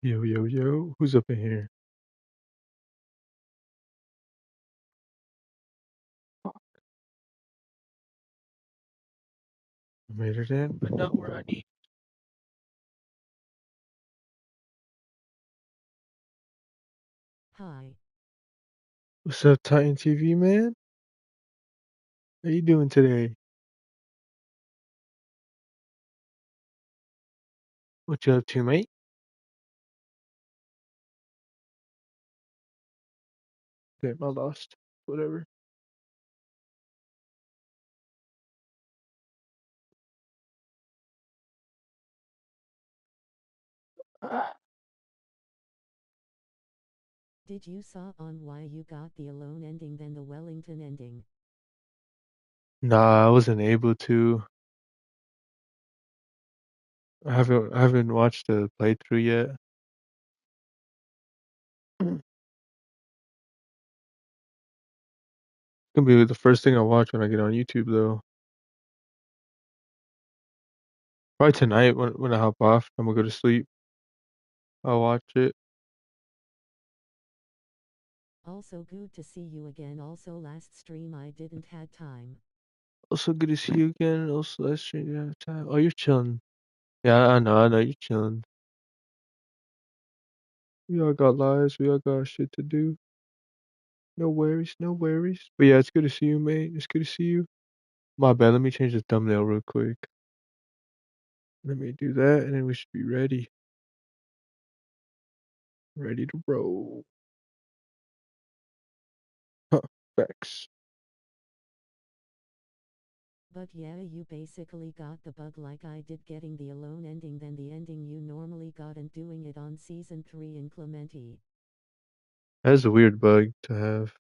Yo, yo, yo. Who's up in here? I made it in, but not where I need. Hi. What's up, Titan TV, man? How you doing today? What you up to, mate? Damn, I lost. Whatever. Ah. Did you saw on why you got the Alone ending than the Wellington ending? Nah, I wasn't able to. I haven't watched the playthrough yet. It's gonna be the first thing I watch when I get on YouTube, though. Probably tonight when I hop off. I'm gonna go to sleep. I'll watch it. Also good to see you again. Also last stream I didn't had time. Also, good to see you again. Also, let's stream you have time. Oh, you're chilling. Yeah, I know, you're chilling. We all got lives. We all got shit to do. No worries, no worries. But yeah, it's good to see you, mate. It's good to see you. My bad, let me change the thumbnail real quick. Let me do that, and then we should be ready. Ready to roll. Huh, facts. But yeah, you basically got the bug like I did getting the Alone ending than the ending you normally got and doing it on season 3 in Clementi. That's a weird bug to have.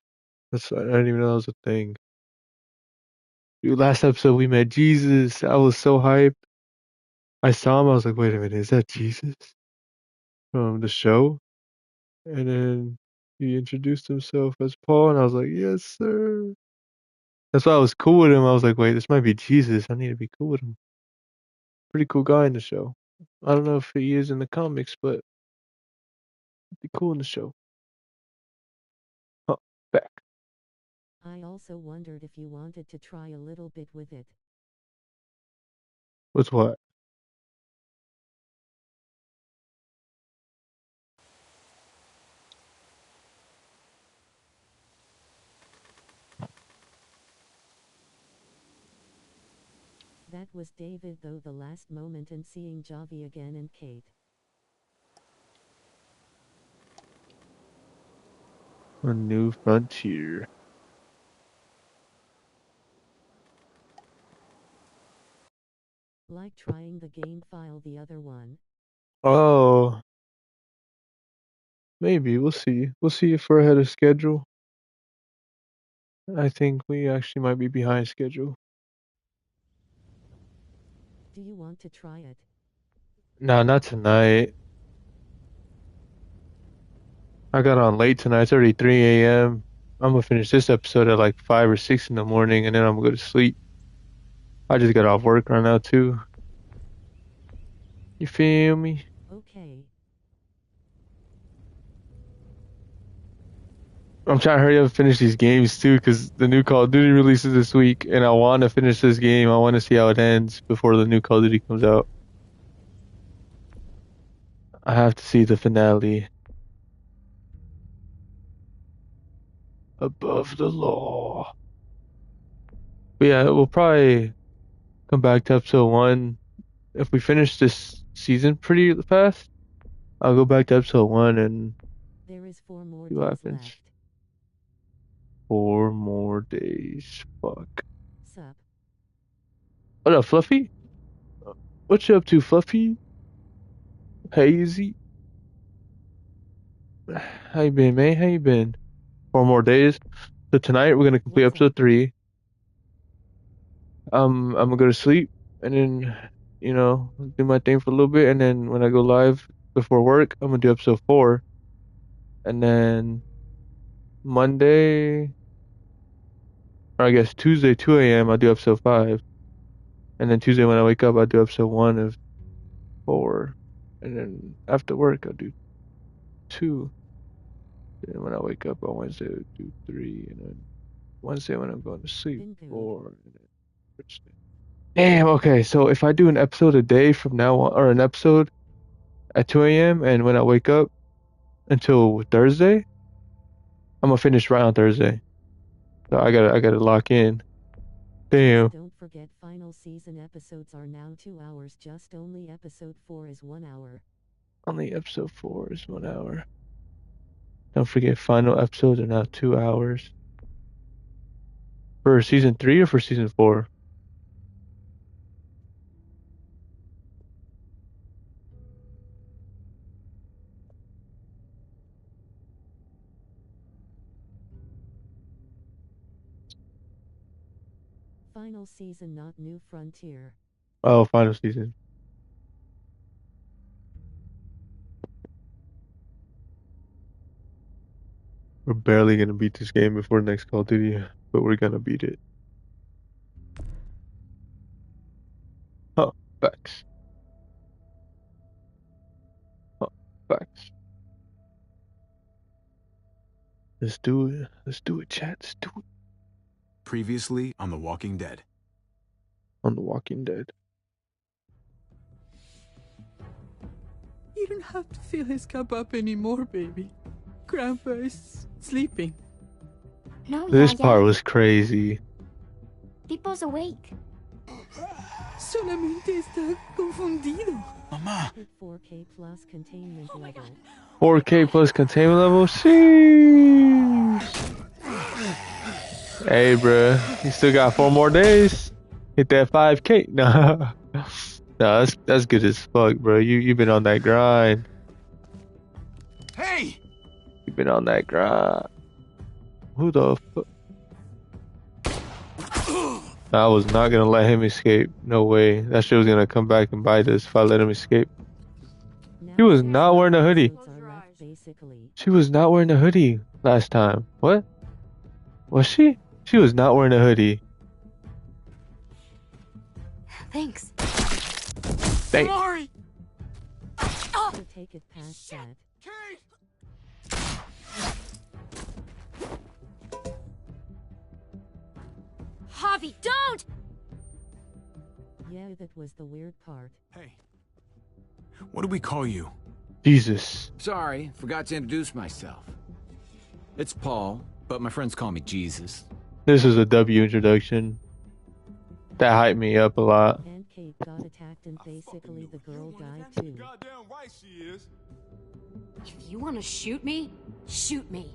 I didn't even know that was a thing. Dude, last episode we met Jesus. I was so hyped. I saw him, I was like, wait a minute, is that Jesus from the show? And then he introduced himself as Paul, and I was like, yes, sir. That's why I was cool with him. I was like, wait, this might be Jesus. I need to be cool with him. Pretty cool guy in the show. I don't know if he is in the comics, but he'd be cool in the show. Huh, back. I also wondered if you wanted to try a little bit with it. With what? That was David though the last moment and seeing Javi again and Kate. A new frontier. Like trying the game file the other one. Oh, maybe. We'll see. We'll see if we're ahead of schedule. I think we actually might be behind schedule. Do you want to try it? Nah, not tonight. I got on late tonight. It's already 3 a.m. I'm gonna finish this episode at like 5 or 6 in the morning, and then I'm gonna go to sleep. I just got off work right now, too. You feel me? Okay. I'm trying to hurry up and finish these games, too, because the new Call of Duty releases this week, and I want to finish this game. I want to see how it ends before the new Call of Duty comes out. I have to see the finale. Above the law. But yeah, we'll probably come back to episode 1. If we finish this season pretty fast, I'll go back to episode 1 and There is 4 more see what days happens. left. 4 more days. Fuck. Sup? What up, Fluffy? What you up to, Fluffy? Hazy? How you been, man? How you been? 4 more days. So tonight we're gonna complete What's up? episode 3. I'm gonna go to sleep and then, do my thing for a little bit, and then when I go live before work, I'm gonna do episode 4. And then Monday, or I guess Tuesday, 2 a.m., I'll do episode 5. And then Tuesday when I wake up, I'll do episode 1 of 4. And then after work, I'll do 2. Then when I wake up on Wednesday, I'll do 3, and then Wednesday when I'm going to sleep, Been good. 4, and then Thursday. Damn. Okay, so if I do an episode a day from now on, or an episode at 2 a.m. and when I wake up until Thursday, I'm gonna finish right on Thursday. So I gotta lock in. Damn. Just don't forget final season episodes are now 2 hours. Just only episode 4 is 1 hour. Only episode 4 is 1 hour. Don't forget final episodes are now 2 hours. For season 3 or for season 4? Final season, not New Frontier. Oh, final season. We're barely gonna beat this game before next Call of Duty, but we're gonna beat it. Huh, facts. Huh, facts. Let's do it. Let's do it, chat. Let's do it. Previously on The Walking Dead. On The Walking Dead. You don't have to fill his cup up anymore, baby. Grandpa is sleeping. No, This Yaya. part was crazy. Pipo's awake. Solamente está confundido. Mama! Hit 4K plus containment level. 4K plus containment level. Sheesh. Hey, bruh. You still got 4 more days. Hit that 5K. Nah. Nah, that's good as fuck, bro. You've been on that grind. Hey! You've been on that grind. Who the fuck? I was not gonna let him escape. No way. That shit was gonna come back and bite us if I let him escape. He was not wearing a hoodie. She was not wearing a hoodie last time. What? Was she? She was not wearing a hoodie. Thanks. Dang. Sorry! To take it past that. Javi, don't! Yeah, that was the weird part. Hey. What do we call you? Jesus. Sorry, forgot to introduce myself. It's Paul, but my friends call me Jesus. This is a W introduction. That hyped me up a lot. And Kate got attacked and basically the girl died too. Goddamn right she is. If you want to shoot me, shoot me.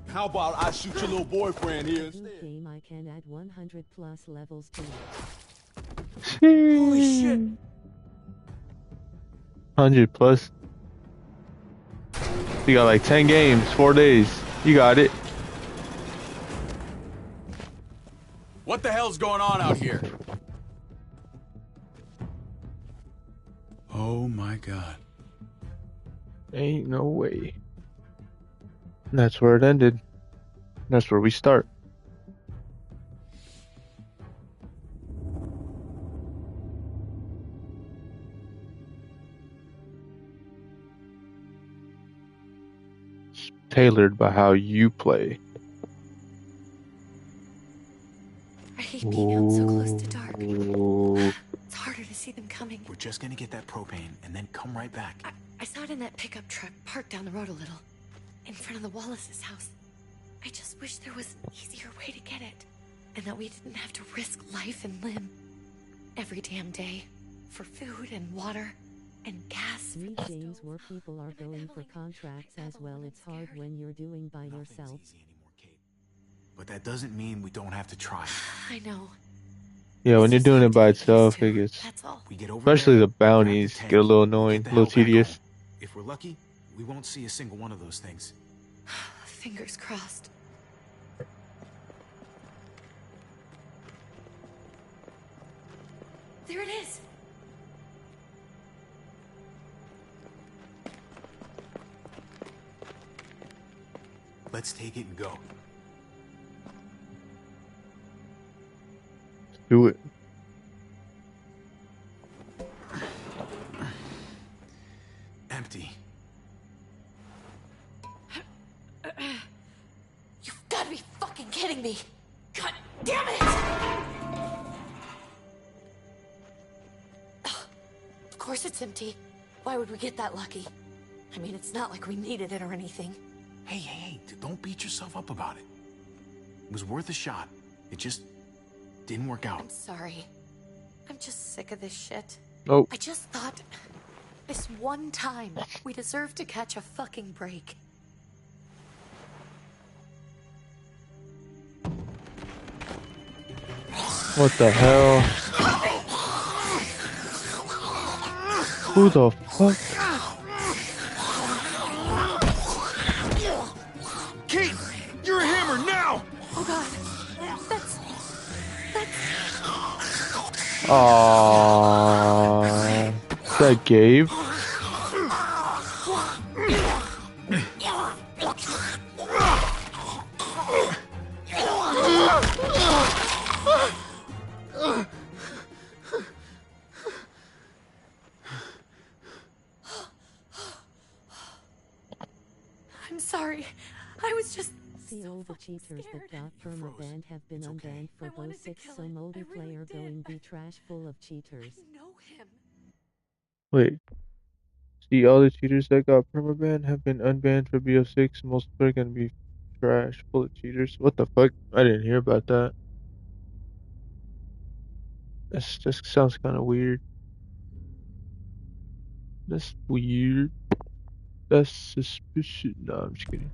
How about I shoot your little boyfriend here In instead? game I can add 100 plus levels to it. Holy shit! 100 plus. You got like 10 games, 4 days. You got it. What the hell's going on out here? Oh my god. Ain't no way. And that's where it ended. That's where we start. It's tailored by how you play. I hate being out so close to dark. Ooh. It's harder to see them coming. We're just gonna get that propane and then come right back. I saw it in that pickup truck parked down the road a little. In front of the Wallace's house. I just wish there was an easier way to get it. And that we didn't have to risk life and limb. Every damn day. For food and water. And gas. Read games where people are going for contracts as well. It's hard when you're doing by yourself. Nothing's easy anymore, Kate. But that doesn't mean we don't have to try. I know. Yeah, when you're It's doing it just by hard to get itself, used it to. gets, That's all. We get over especially there, the bounties, grab the get a little tank, annoying, get a the little hell back tedious. home. If we're lucky, we won't see a single one of those things. Fingers crossed. There it is. Let's take it and go. Do it. Empty. kidding me? God damn it! Of course it's empty. Why would we get that lucky? I mean, it's not like we needed it or anything. Hey, don't beat yourself up about it. It was worth a shot. It just didn't work out. I'm sorry. I'm just sick of this shit. Oh, I just thought this one time we deserve to catch a fucking break. what the hell? Who the fuck? Kate, you're a hammer now! Oh god. That's Aww. Is that Gabe? I'm sorry. I was just See all the cheaters that got perma-banned have been unbanned for I wanted both to 6 kill so it. I really multiplayer did. going be trash full of cheaters. I know him. Wait. See, all the cheaters that got permabanned have been unbanned for BO6. Most are gonna be trash, full of cheaters. What the fuck? I didn't hear about that. This just sounds kind of weird. That's weird. That's suspicious. No, I'm just kidding.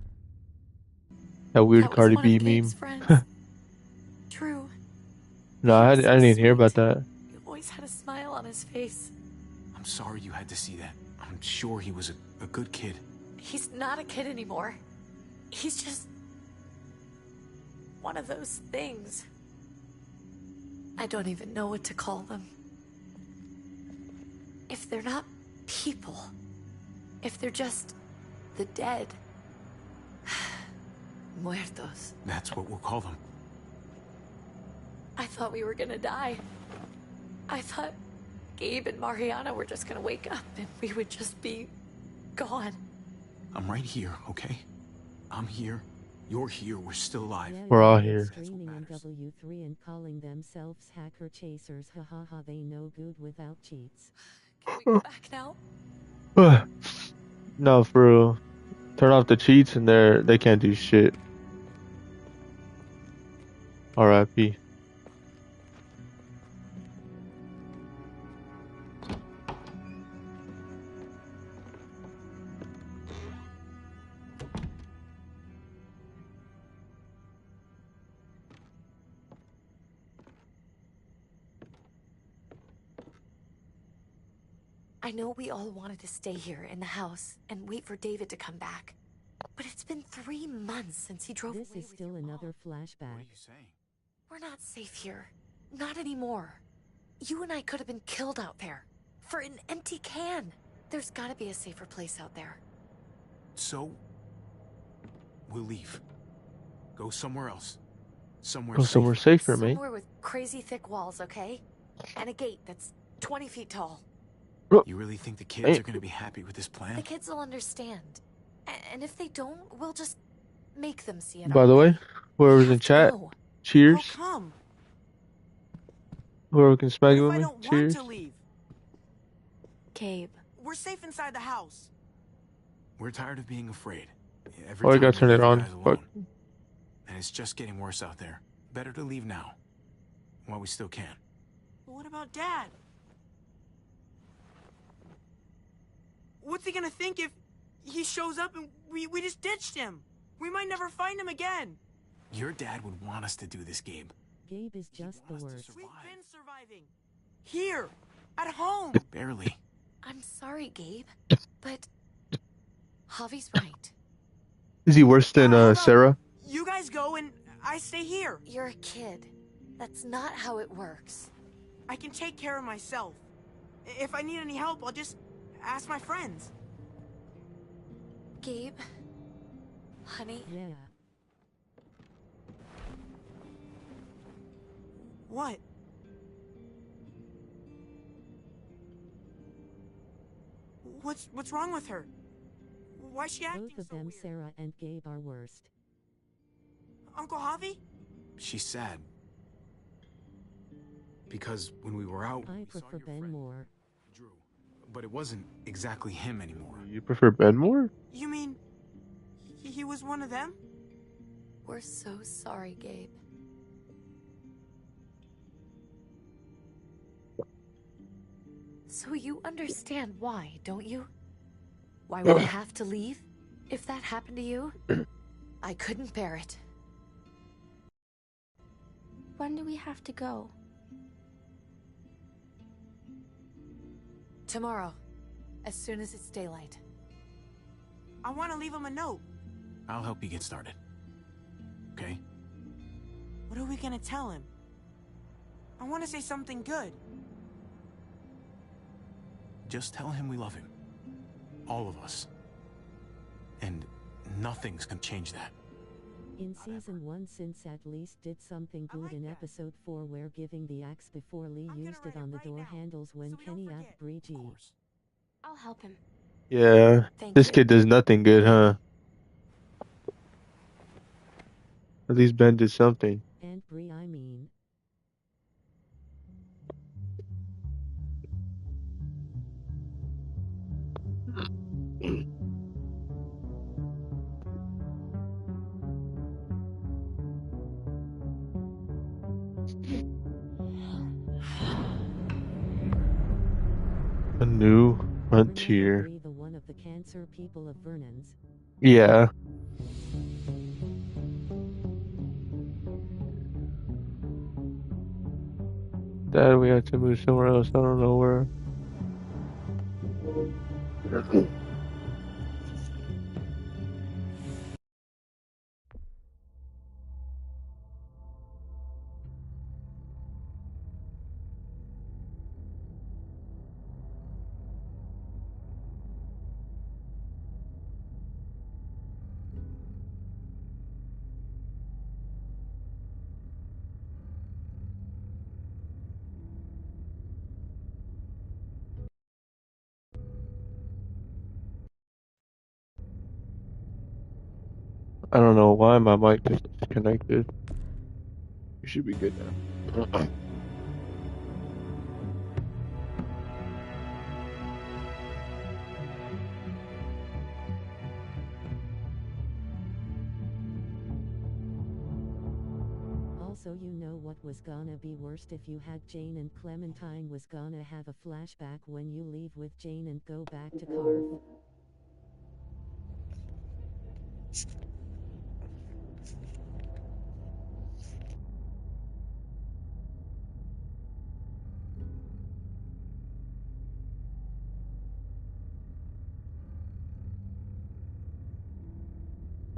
That weird That was Cardi one of B Gabe's meme. friends. Drew. No, He I was didn't so even hear about sweet. that. He always had a smile on his face. I'm sorry you had to see that. I'm sure he was a good kid. He's not a kid anymore. He's just one of those things. I don't even know what to call them. If they're not people, if they're just the dead, muertos. That's what we'll call them. I thought we were gonna die. I thought Gabe and Mariana were just gonna wake up and we would just be gone. I'm right here, okay? I'm here. You're here. We're still alive. Yeah, We're all they're here. streaming in That's what W3 and calling themselves hacker chasers. Hahaha, they no good without cheats. Can we go back now? No, for real. Turn off the cheats and they can't do shit. R.I.P. I know we all wanted to stay here in the house and wait for David to come back. But it's been 3 months since he drove This away is with still your another mom. What are flashback. you saying? We're not safe here. Not anymore. You and I could have been killed out there. For an empty can. There's gotta be a safer place out there. So, we'll leave. Go somewhere else. Somewhere Go somewhere safer, mate. Somewhere with crazy thick walls, okay? And a gate that's 20 feet tall. You really think the kids are gonna be happy with this The plan? kids will understand. And if they don't, we'll just make them see it. By our the way, way. whoever's We in have to chat, go. How cheers. come? Whoever can smack What it if with I me, don't want cheers. to leave? Gabe. We're safe inside the house. We're tired of being afraid. Every Oh, I time gotta we turn leave it you on. guys Fuck. alone. And it's just getting worse out there. Better to leave now. While we still can. But what about Dad? What's he gonna think if he shows up and we just ditched him? We might never find him again. Your dad would want us to do this, Gabe. Gabe is just the wants us to worst. survive. We've been surviving. Here. At home. Barely. I'm sorry, Gabe. But Javi's right. Is he worse than How about Sarah? you guys go and I stay here. You're a kid. That's not how it works. I can take care of myself. If I need any help, I'll just ask my friends. Gabe. Honey. Yeah. What? What's wrong with her? Why's she acting Both of so them, weird? Sarah and Gabe, are worst. Uncle Javi? she's sad. Because when we were out, I we saw prefer your Ben friend, more. Drew. But it wasn't exactly him anymore. You prefer Ben more? You mean he was one of them? We're so sorry, Gabe. So you understand why, don't you? Why we have to leave? If that happened to you, I couldn't bear it. When do we have to go? Tomorrow, as soon as it's daylight. I want to leave him a note. I'll help you get started. Okay? What are we gonna tell him? I want to say something good. Just tell him we love him. All of us. And nothing's gonna change that. In season 1, since at least did something good in episode 4 where giving the axe before Lee used it on the door handles when Kenny at Breegee. I'll help him. Yeah. Thank This you. kid does nothing good, huh? At least Ben did something. And Bree, I mean. A new Remember frontier. Bree, the one of the cancer people of Vernon's? Yeah. Dad, we have to move somewhere else. I don't know where. I don't know why my mic is disconnected. You should be good now. Also, you know what was gonna be worst if you had Jane and Clementine was gonna have a flashback when you leave with Jane and go back to Carve.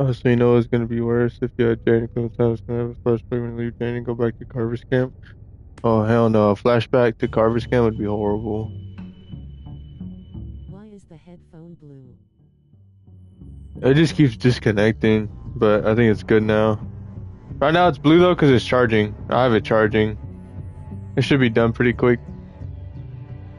Oh, so you know it's gonna be worse if you had Jane and Clementine was gonna have a flashback when you leave Jane and go back to Carver's camp. Oh hell no, a flashback to Carver's camp would be horrible. Why is the headphone blue? It just keeps disconnecting, but I think it's good now. Right now it's blue though because it's charging. I have it charging. It should be done pretty quick.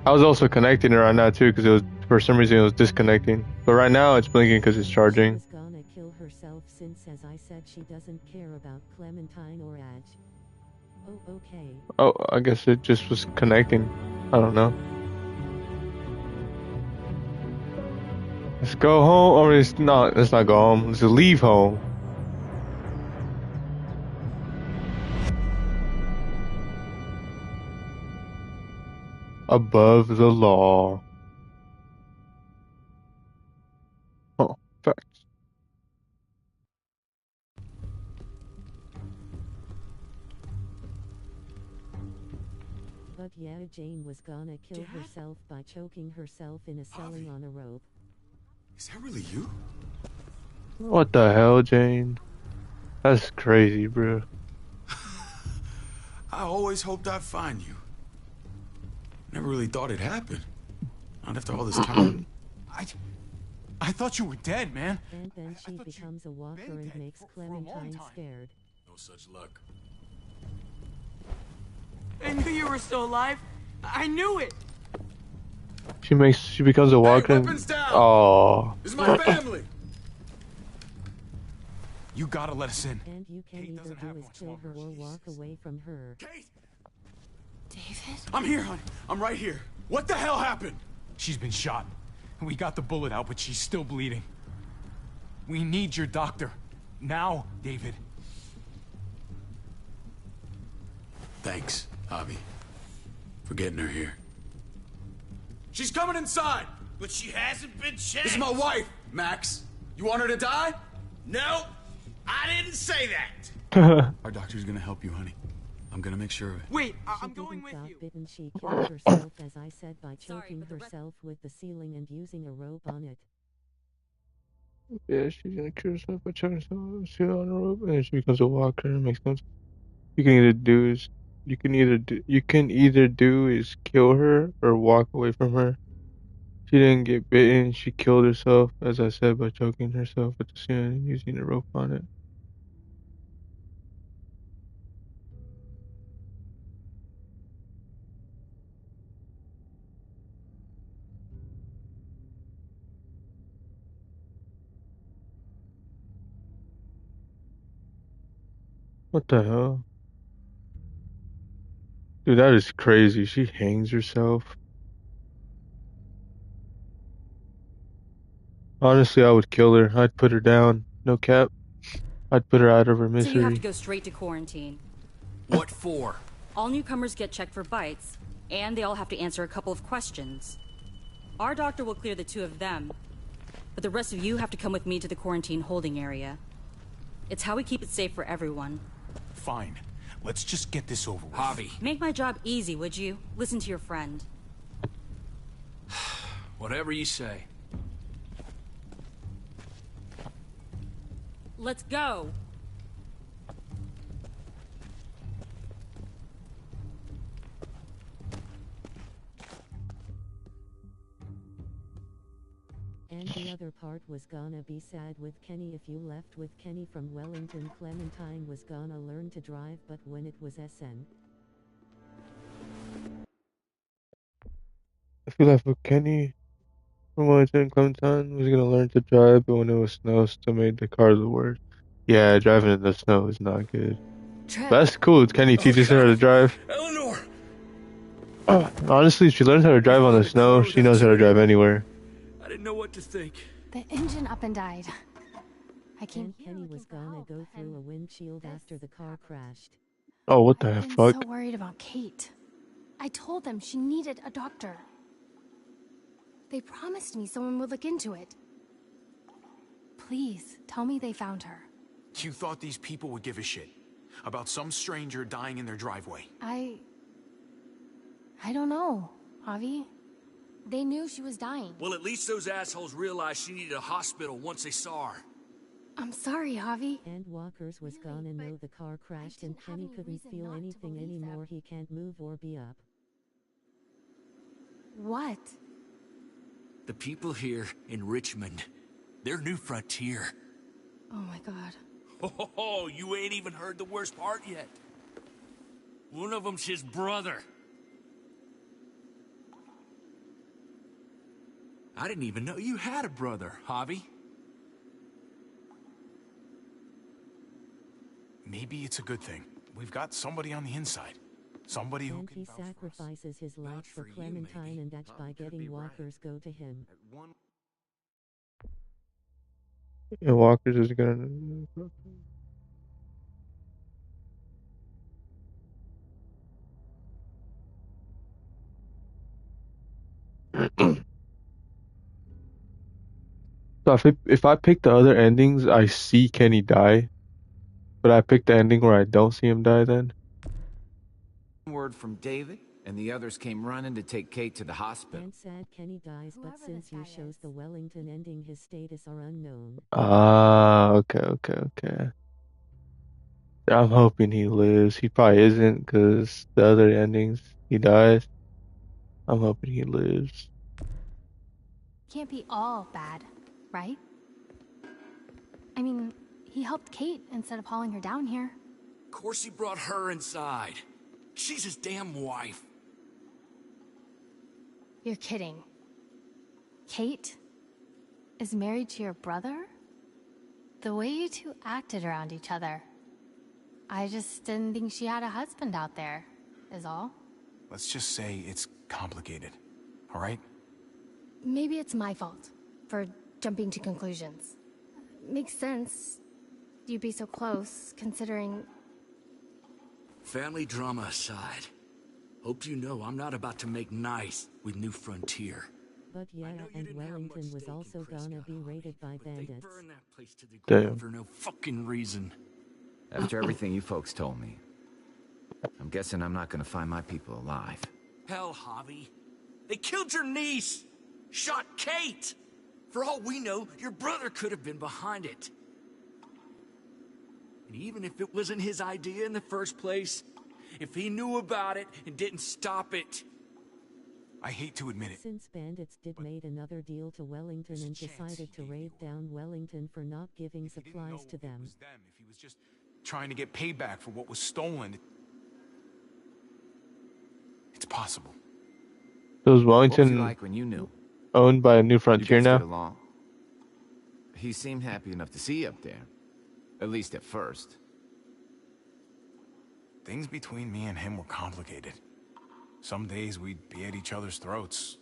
I was also connecting it right now too because it was, for some reason it was disconnecting. But right now it's blinking because it's She charging. was gonna kill herself since, as I said, she doesn't care about Clementine or Adge. Oh, okay. Oh, I guess it just was connecting. I don't know. Let's go home. Or let's not go home. Let's leave home. Above the law. Oh, facts. But yeah, Jane was gonna kill Dad? herself by choking herself in a ceiling on a rope. Is that really you? What the hell, Jane? That's crazy, bro. I always hoped I'd find you. Never really thought it'd happen. Not after all this time. I thought you were dead, man. And then she thought becomes a you'd walker been and dead makes for a long Clementine time. scared. No such luck. I knew you were still alive. I knew it. She becomes a walker. weapons down! Oh. This is my family! You gotta let us in. And you can Kate either doesn't have do is much kill longer. her or She's- walk away from her. Kate! David? I'm here, honey. I'm right here. What the hell happened? She's been shot. We got the bullet out, but she's still bleeding. We need your doctor. Now, David. Thanks, Javi, for getting her here. She's coming inside! But she hasn't been checked. This is my wife, Max. You want her to die? No, I didn't say that. Our doctor's gonna help you, honey. I'm gonna make sure of it. Wait, She I'm going didn't with got you. bitten, she killed herself, as I said, by Sorry, choking but the rest- herself with the ceiling and using a rope on it. Yeah, she's gonna kill herself by choking herself, sit on a rope, and then she becomes a walker. Makes sense. You can either do is you can either do is kill her or walk away from her. She didn't get bitten. She killed herself, as I said, by choking herself with the ceiling and using a rope on it. What the hell? Dude, that is crazy. She hangs herself. Honestly, I would kill her. I'd put her down. No cap. I'd put her out of her So you have to misery. go straight to quarantine. What for? All newcomers get checked for bites, and they all have to answer a couple of questions. Our doctor will clear the two of them, but the rest of you have to come with me to the quarantine holding area. It's how we keep it safe for everyone. Fine. Let's just get this over with. Javi, Make my job easy, would you? Listen to your friend. whatever you say. Let's go! And the other part was gonna be sad with Kenny. If you left with Kenny from Wellington, Clementine was gonna learn to drive, but when it was SN. If you left with Kenny from Wellington, Clementine was gonna learn to drive, but when it was snow, still made the car the worst. Yeah, driving in the snow is not good. Trip. But that's cool. Kenny teaches her how to drive. Eleanor! Honestly, if she learns how to drive on the snow, she knows how to drive anywhere. I didn't know what to think. The engine up and died. I came And here Kenny looking was for gonna help, go through and a windshield this after the car crashed. Oh, what the I've been fuck? so worried about Kate. I told them she needed a doctor. They promised me someone would look into it. Please, tell me they found her. You thought these people would give a shit about some stranger dying in their driveway. I don't know, Javi. They knew she was dying. Well, at least those assholes realized she needed a hospital once they saw her. I'm sorry, Javi. And Walker's was Really, gonna know but the car crashed and didn't have Kenny any couldn't reason feel not to anything believe them. anymore. He can't move or be up. What? The people here in Richmond, their new frontier. Oh my god. Oh, you ain't even heard the worst part yet. One of them's his brother. I didn't even know you had a brother, Javi. Maybe it's a good thing. We've got somebody on the inside. Somebody who And can he vouch for us. sacrifices his life Vouch for for you, Clementine, maybe. and that by Could be getting right. Walker's go to him. And Walker's is gonna. So if I pick the other endings, I see Kenny die, but I pick the ending where I don't see him die. Then Word from David, and the others came running to take Kate to the hospital. And sad Kenny dies, but Whoever since this you guy shows is. the Wellington ending, his status are unknown. okay. I'm hoping he lives. He probably isn't, because the other endings he dies. I'm hoping he lives. Can't be all bad, right? I mean, he helped Kate instead of hauling her down here. Of course he brought her inside. She's his damn wife. You're kidding. Kate is married to your brother? The way you two acted around each other. I just didn't think she had a husband out there, is all. Let's just say it's complicated, all right? Maybe it's my fault for jumping to conclusions. Makes sense. You'd be so close, considering... Family drama aside, hope you know I'm not about to make nice with New Frontier. But yeah, and Wellington was also gonna be raided by bandits. Burn that place to the Damn. ground for no fucking reason. After everything you folks told me, I'm guessing I'm not gonna find my people alive. Hell, Javi. They killed your niece! Shot Kate! For all we know, your brother could have been behind it. And even if it wasn't his idea in the first place, if he knew about it and didn't stop it... I hate to admit it. Since bandits did made another deal to Wellington and decided to raid down Wellington for not giving supplies to them. If he was just trying to get payback for what was stolen, it's possible. So is What was he Wellington like when you knew? owned by New You Frontier guys get now? along? He seemed happy enough to see you up there. At least at first. Things between me and him were complicated. Some days we'd be at each other's throats.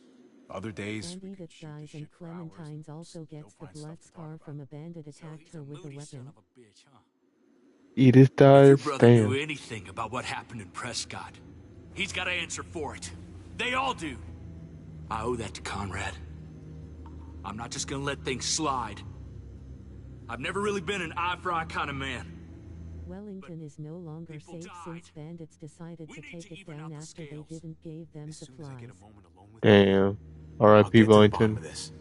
Other days... And Edith dies and Clementine's also gets the blood scar from a bandit attacked her with a weapon. Edith If your dies? brother knew Damn. anything about what happened in Prescott, he's got to answer for it. They all do. I owe that to Conrad. I'm not just gonna let things slide. I've never really been an eye-for-eye kind of man. Wellington is no longer safe since bandits decided to take it down after they didn't give them supplies. Damn. I'll R.I.P. get to the bottom Wellington. of this.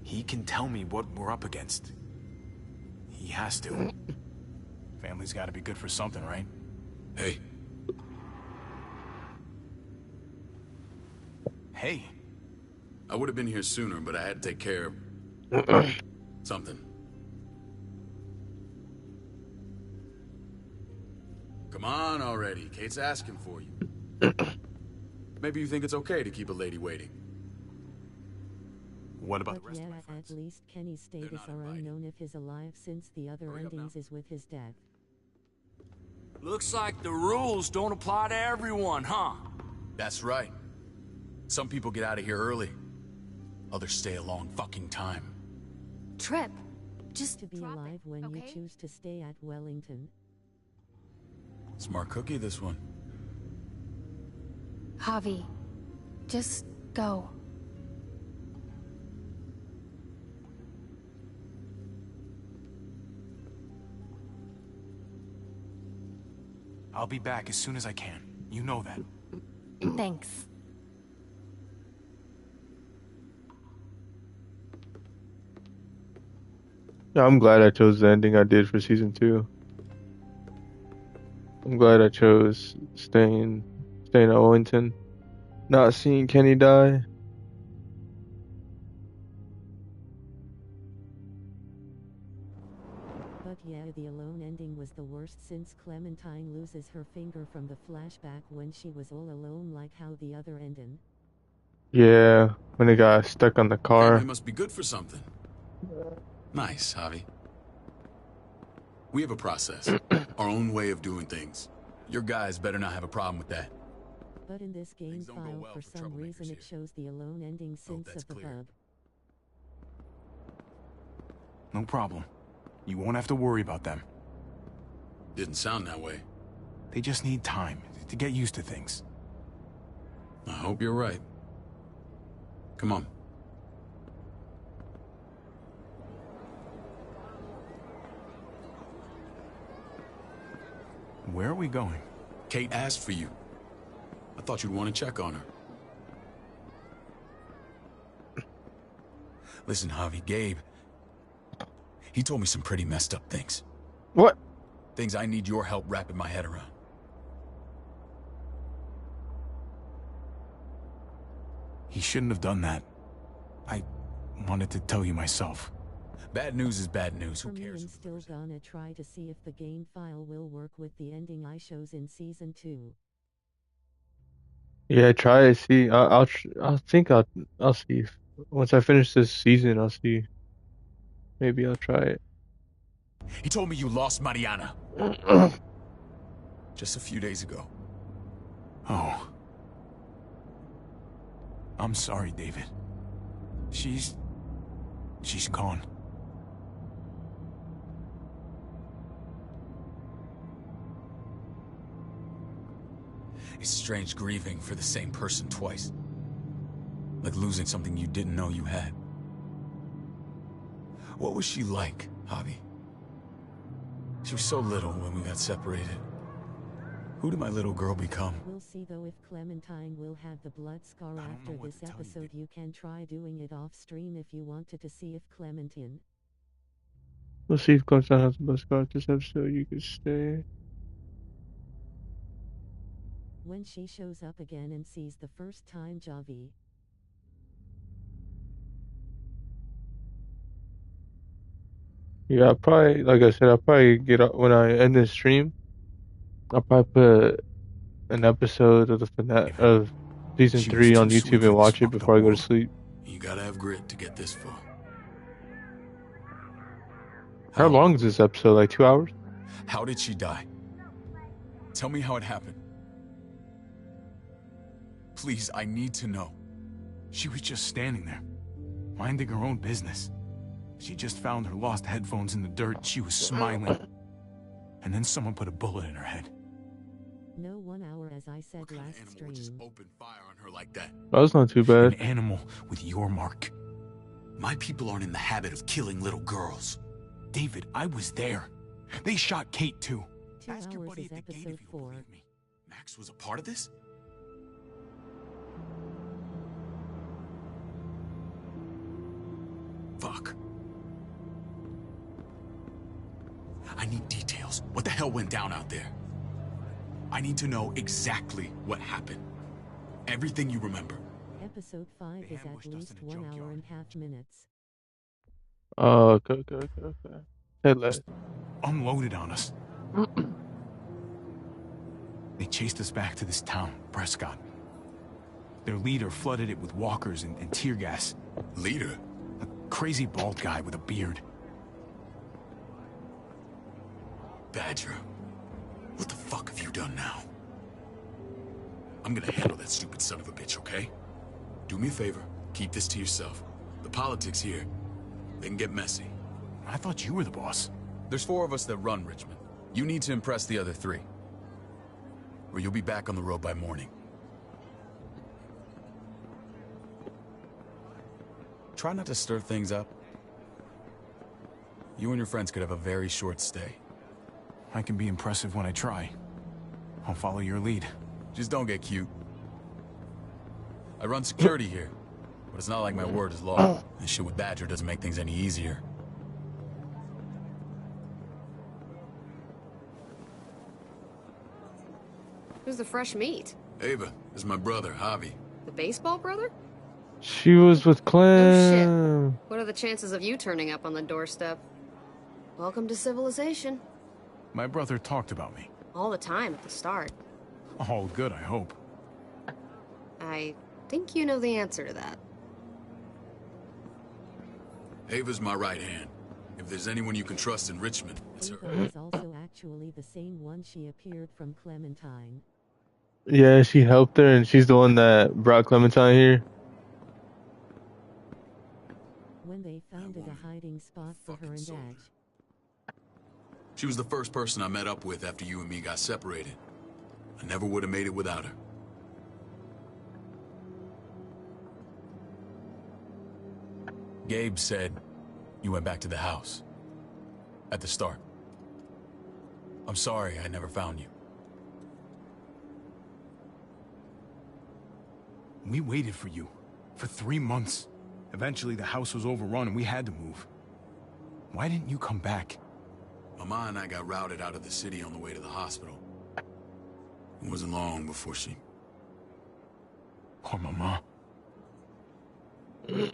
He can tell me what we're up against. He has to. Family's gotta be good for something, right? Hey. Hey. I would have been here sooner, but I had to take care of something. Come on already. Kate's asking for you. Maybe you think it's okay to keep a lady waiting. What about the But rest yeah, of my friends? at least Kenny's status not are invited. unknown if he's alive since the other Hurry up endings now. is with his death. Looks like the rules don't apply to everyone, huh? That's right. Some people get out of here early. Others stay a long fucking time. Trip. Just To be drop alive it, when okay? you choose to stay at Wellington. Smart cookie, this one. Javi, just go. I'll be back as soon as I can. You know that. Thanks. Yeah, I'm glad I chose the ending I did for season 2. I'm glad I chose staying at Wellington, not seeing Kenny die. But yeah, the alone ending was the worst since Clementine loses her finger from the flashback when she was all alone like how the other ended. Yeah, when they got stuck on the car. Family must be good for something. Nice, Javi. We have a process, our own way of doing things. Your guys better not have a problem with that. But in this game Things don't go file, well for for some troublemakers reason, it here. shows the alone ending since that's of the clear. bug. No problem. You won't have to worry about them. Didn't sound that way. They just need time to get used to things. I hope you're right. Come on. Where are we going? Kate asked for you. I thought you'd want to check on her. Listen, Javi, Gabe. He told me some pretty messed up things. What? Things I need your help wrapping my head around. He shouldn't have done that. I wanted to tell you myself. Bad news is bad news. Who For me, cares? I'm still gonna try to see if the game file will work with the ending I chose in season 2. Yeah, try to see. I'll see. Once I finish this season, I'll see. Maybe I'll try it. He told me you lost Mariana. Just a few days ago. Oh. I'm sorry, David. She's gone. It's strange grieving for the same person twice. Like losing something you didn't know you had. What was she like, Javi? She was so little when we got separated. Who did my little girl become? We'll see though if Clementine will have the blood scar after this episode. You can try doing it off stream if you wanted to see if Clementine. We'll see if Clementine has the best card this episode. You can stay. When she shows up again and sees the first time Javi. Yeah, I'll probably, like I said, I'll probably get up when I end this stream. I'll probably put an episode of of season She was 3 on too sweet YouTube for and this watch it fucked up before I go to world. sleep. You gotta have grit to get this far. How long is this episode? Like 2 hours? How did she die? Tell me how it happened. Please, I need to know. She was just standing there, minding her own business. She just found her lost headphones in the dirt. She was smiling. And then someone put a bullet in her head. No 1 hour as I said last stream. Just open fire on her like that. That's not too bad. An animal with your mark. My people aren't in the habit of killing little girls. David, I was there. They shot Kate too. 2 Ask your hours buddy is at the gate episode if you 4. believe me. Max was a part of this? Fuck. I need details. What the hell went down out there? I need to know exactly what happened. Everything you remember. Episode 5 is at least 1 hour and a half minutes. Oh, okay. Headlight. Unloaded on us. They chased us back to this town, Prescott. Their leader flooded it with walkers and tear gas. Leader? A crazy bald guy with a beard. Badger, what the fuck have you done now? I'm gonna handle that stupid son of a bitch, okay? Do me a favor, keep this to yourself. The politics here, they can get messy. I thought you were the boss. There's 4 of us that run Richmond. You need to impress the other 3. Or you'll be back on the road by morning. Try not to stir things up. You and your friends could have a very short stay. I can be impressive when I try. I'll follow your lead. Just don't get cute. I run security here, but it's not like my word is law. And shit with Badger doesn't make things any easier. Who's the fresh meat? Ava, this is my brother, Javi. The baseball brother? She was with Oh Clem. shit. What are the chances of you turning up on the doorstep? Welcome to civilization. My brother talked about me. All the time at the start. All good, I hope. I think you know the answer to that. Ava's my right hand. If there's anyone you can trust in Richmond, it's her. Ava is also actually the same one she appeared from Clementine. Yeah, she helped her, and she's the one that brought Clementine here. When they found a hiding spot for her and Ash. She was the first person I met up with after you and me got separated. I never would have made it without her. Gabe said you went back to the house. At the start. I'm sorry I never found you. We waited for you. For 3 months. Eventually the house was overrun and we had to move. Why didn't you come back? Mama and I got routed out of the city on the way to the hospital. It wasn't long before she... Poor Mama.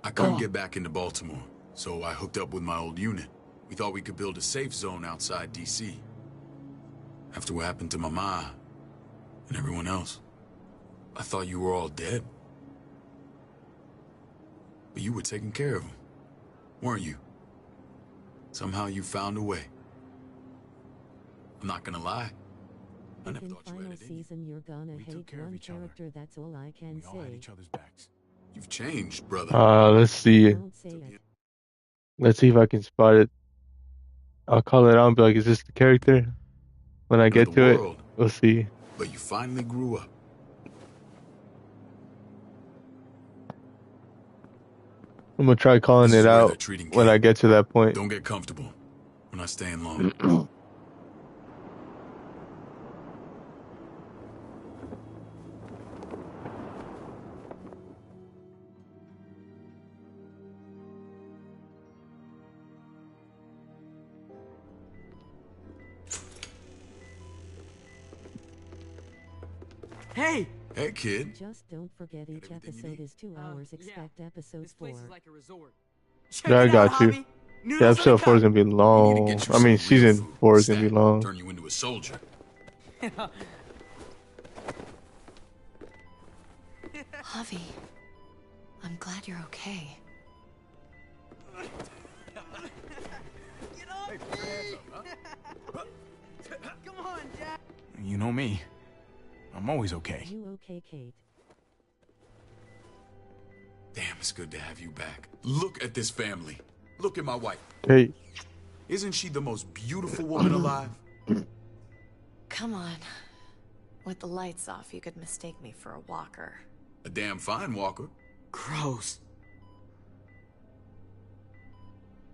I couldn't get back into Baltimore, so I hooked up with my old unit. We thought we could build a safe zone outside D.C. After what happened to Mama and everyone else, I thought you were all dead. But you were taking care of them, weren't you? Somehow you found a way. I'm not gonna lie. I never In thought you final had it in you. season, you're gonna We hate took care of one each other. character. That's all I can We all had say. each other's backs. You've changed, brother. Let's see. Don't say it. Let's see if I can spot it. I'll call it out and be like, is this the character? When I get Another to it, world, we'll see. but you finally grew up. I'm gonna try calling This is it where they're out treating when I Kate. get to that point. Don't get comfortable. We're not staying long. Hey! Hey, kid. Just don't forget each episode is 2 hours. Expect episode This 4. place is like a resort. Check Yeah, I it out, got you. Javi. The Noodles in a episode 4 is cup. gonna be You long. need to get you I mean, some real season food. 4 is gonna be Stat, long. turn you into a soldier. Javi, I'm glad you're okay. Get off me! Come on, Jack. You know me. I'm always okay. You okay, Kate? Damn, it's good to have you back. Look at this family. Look at my wife. Hey, Isn't she the most beautiful woman alive? Come on. With the lights off, you could mistake me for a walker. A damn fine walker. Gross.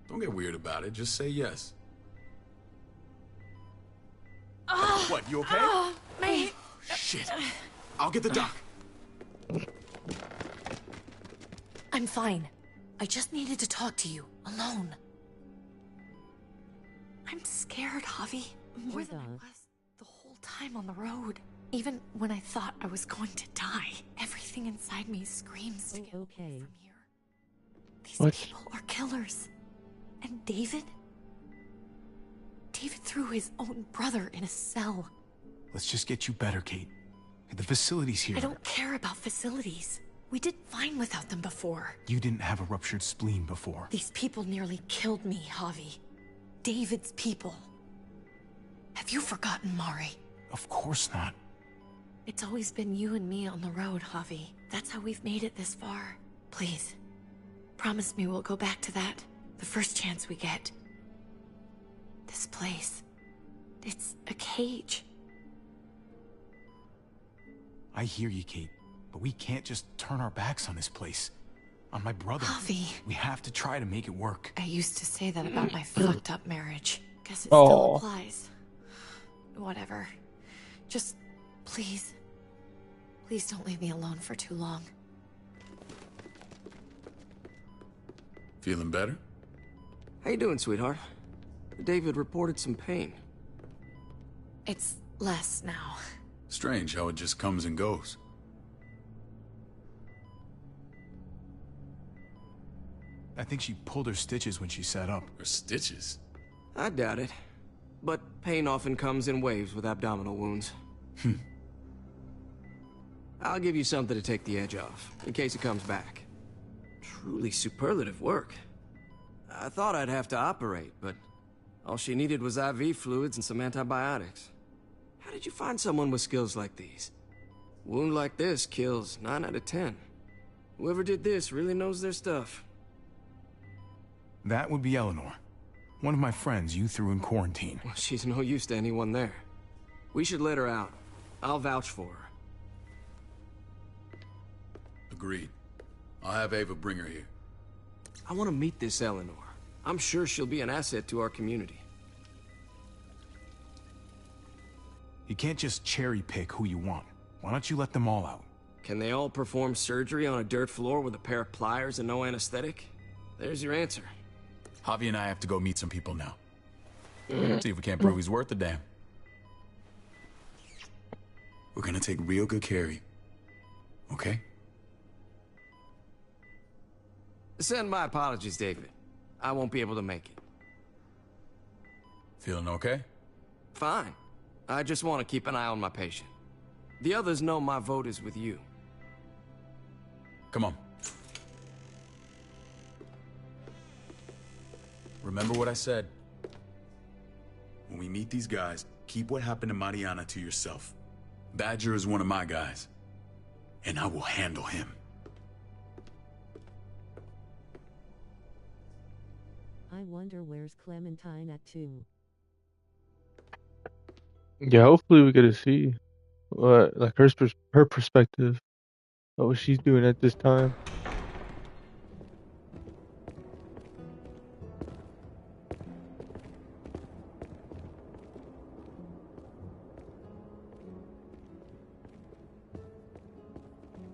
Don't get weird about it. Just say yes. What, you okay? My... Shit. I'll get the doc. I'm fine. I just needed to talk to you, alone. I'm scared, Javi. More than I was the whole time on the road. Even when I thought I was going to die, everything inside me screams to get away from here. These people are killers. And David? David threw his own brother in a cell. Let's just get you better, Kate. The facility's here. I don't care about facilities. We did fine without them before. You didn't have a ruptured spleen before. These people nearly killed me, Javi. David's people. Have you forgotten, Mari? Of course not. It's always been you and me on the road, Javi. That's how we've made it this far. Please, promise me we'll go back to that the first chance we get. This place, it's a cage. I hear you, Kate, but we can't just turn our backs on this place. On my brother. Javi. We have to try to make it work. I used to say that about my fucked up marriage. Guess it still Aw. applies. Whatever. Just, please. Please don't leave me alone for too long. Feeling better? How you doing, sweetheart? David reported some pain. It's less now. Strange how it just comes and goes. I think she pulled her stitches when she sat up. Her stitches? I doubt it. But pain often comes in waves with abdominal wounds. I'll give you something to take the edge off, in case it comes back. Truly superlative work. I thought I'd have to operate, but all she needed was IV fluids and some antibiotics. How did you find someone with skills like these? A wound like this kills 9 out of 10. Whoever did this really knows their stuff. That would be Eleanor. One of my friends you threw in quarantine. Well, she's no use to anyone there. We should let her out. I'll vouch for her. Agreed. I'll have Ava bring her here. I want to meet this Eleanor. I'm sure she'll be an asset to our community. You can't just cherry pick who you want. Why don't you let them all out? Can they all perform surgery on a dirt floor with a pair of pliers and no anesthetic? There's your answer. Javi and I have to go meet some people now. See if we can't prove he's worth the damn. We're gonna take real good care of you. Okay? Send my apologies, David. I won't be able to make it. Feeling okay? Fine. I just want to keep an eye on my patient. The others know my vote is with you. Come on. Remember what I said. When we we meet these guys, keep what happened to Mariana to yourself. Badger is one of my guys, and I will handle him. I wonder where's Clementine at too. Yeah, hopefully we get to see what, like, her perspective of what she's doing at this time.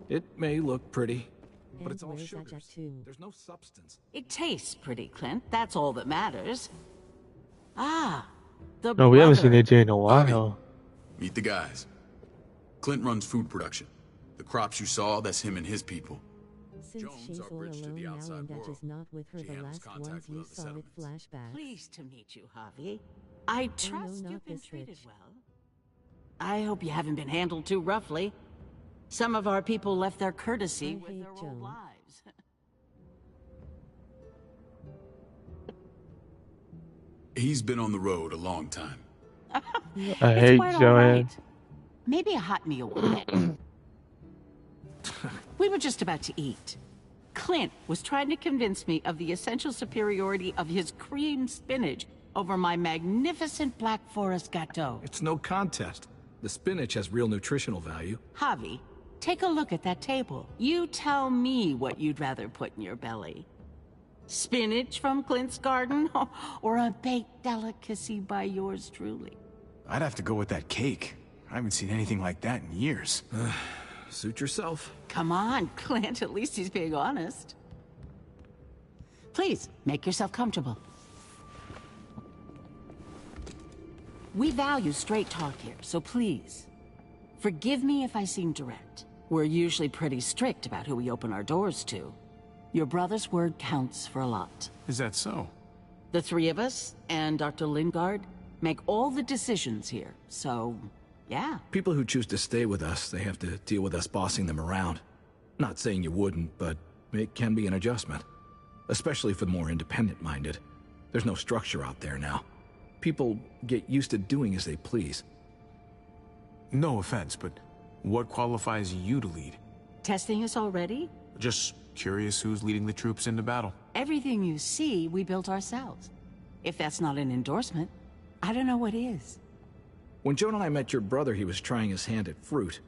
It may look pretty, but And it's all where's sugars. Ajak too? There's no substance. It tastes pretty, Clint. That's all that matters. Ah, the No, we haven't seen brother. AJ in a while. Meet the guys. Clint runs food production. The crops you saw, that's him and his people. Since Jones, she's our all bridge to alone the now outside and that world. is not with her She the handles last contact ones with you other saw with settlements. flashbacks. Pleased to meet you, Javi. I trust not you've been this treated rich. well. I hope you haven't been handled too roughly. Some of our people left their courtesy with hate their old Joan. lives. He's been on the road a long time. I It's hate quite all Joanne. right. Maybe a hot meal will help. We were just about to eat. Clint was trying to convince me of the essential superiority of his cream spinach over my magnificent Black Forest gâteau. It's no contest. The spinach has real nutritional value. Javi, take a look at that table. You tell me what you'd rather put in your belly. Spinach from Clint's garden, or a baked delicacy by yours truly? I'd have to go with that cake. I haven't seen anything like that in years. Suit yourself. Come on, Clint, at least he's being honest. Please, make yourself comfortable. We value straight talk here, so please, forgive me if I seem direct. We're usually pretty strict about who we open our doors to. Your brother's word counts for a lot. Is that so? The three of us and Dr. Lingard make all the decisions here, so yeah. People who choose to stay with us, they have to deal with us bossing them around. Not saying you wouldn't, but it can be an adjustment. Especially for the more independent-minded. There's no structure out there now. People get used to doing as they please. No offense, but what qualifies you to lead? Testing us already? Just curious who's leading the troops into battle. Everything you see, we built ourselves. If that's not an endorsement, I don't know what is. When Joan and I met your brother, he was trying his hand at fruit.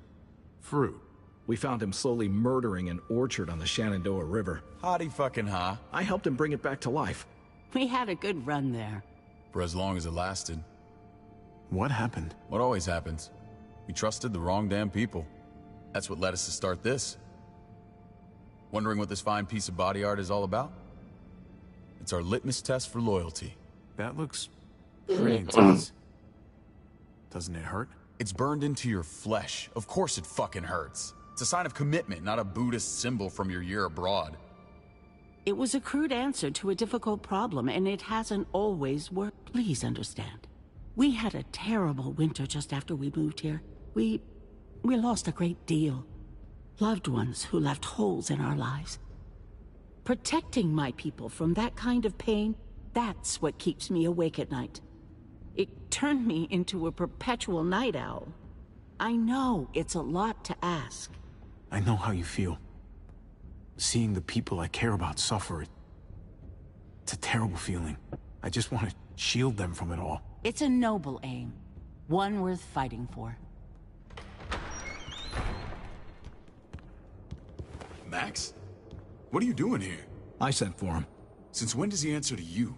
Fruit? We found him slowly murdering an orchard on the Shenandoah River. Howdy fucking ha. I helped him bring it back to life. We had a good run there. For as long as it lasted. What happened? What always happens. We trusted the wrong damn people. That's what led us to start this. Wondering what this fine piece of body art is all about? It's our litmus test for loyalty. That looks pretty intense. Doesn't it hurt? It's burned into your flesh. Of course it fucking hurts. It's a sign of commitment, not a Buddhist symbol from your year abroad. It was a crude answer to a difficult problem, and it hasn't always worked. Please understand. We had a terrible winter just after we moved here. We lost a great deal. Loved ones who left holes in our lives. Protecting my people from that kind of pain, that's what keeps me awake at night. It turned me into a perpetual night owl. I know it's a lot to ask. I know how you feel. Seeing the people I care about suffer, it's a terrible feeling. I just want to shield them from it all. It's a noble aim. One worth fighting for. Max? What are you doing here? I sent for him. Since when does he answer to you?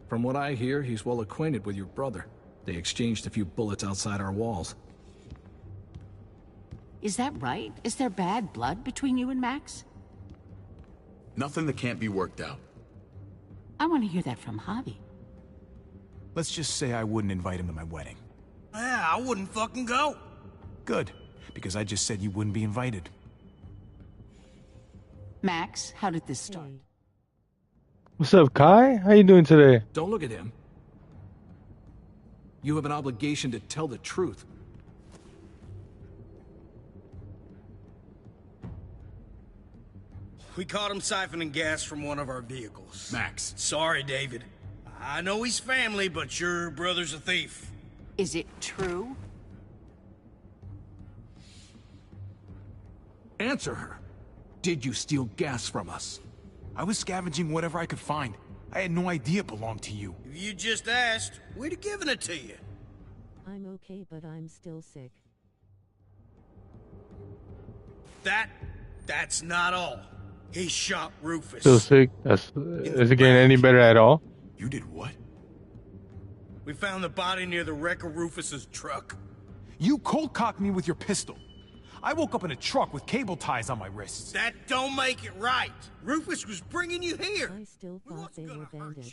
From what I hear, he's well acquainted with your brother. They exchanged a few bullets outside our walls. Is that right? Is there bad blood between you and Max? Nothing that can't be worked out. I want to hear that from Javi. Let's just say I wouldn't invite him to my wedding. Yeah, I wouldn't fucking go. Good, because I just said you wouldn't be invited. Max, how did this start? What's up, Kai? How you doing today? Don't look at him. You have an obligation to tell the truth. We caught him siphoning gas from one of our vehicles. Max. Sorry, David. I know he's family, but your brother's a thief. Is it true? Answer her. Did you steal gas from us? I was scavenging whatever I could find. I had no idea it belonged to you. If you just asked, we'd have given it to you. I'm okay, but I'm still sick. That's not all. He shot Rufus. Still sick? Is it getting any better at all? You did what? We found the body near the wreck of Rufus's truck. You cold-cocked me with your pistol. I woke up in a truck with cable ties on my wrists. That don't make it right. Rufus was bringing you here. I still thought they were bandits.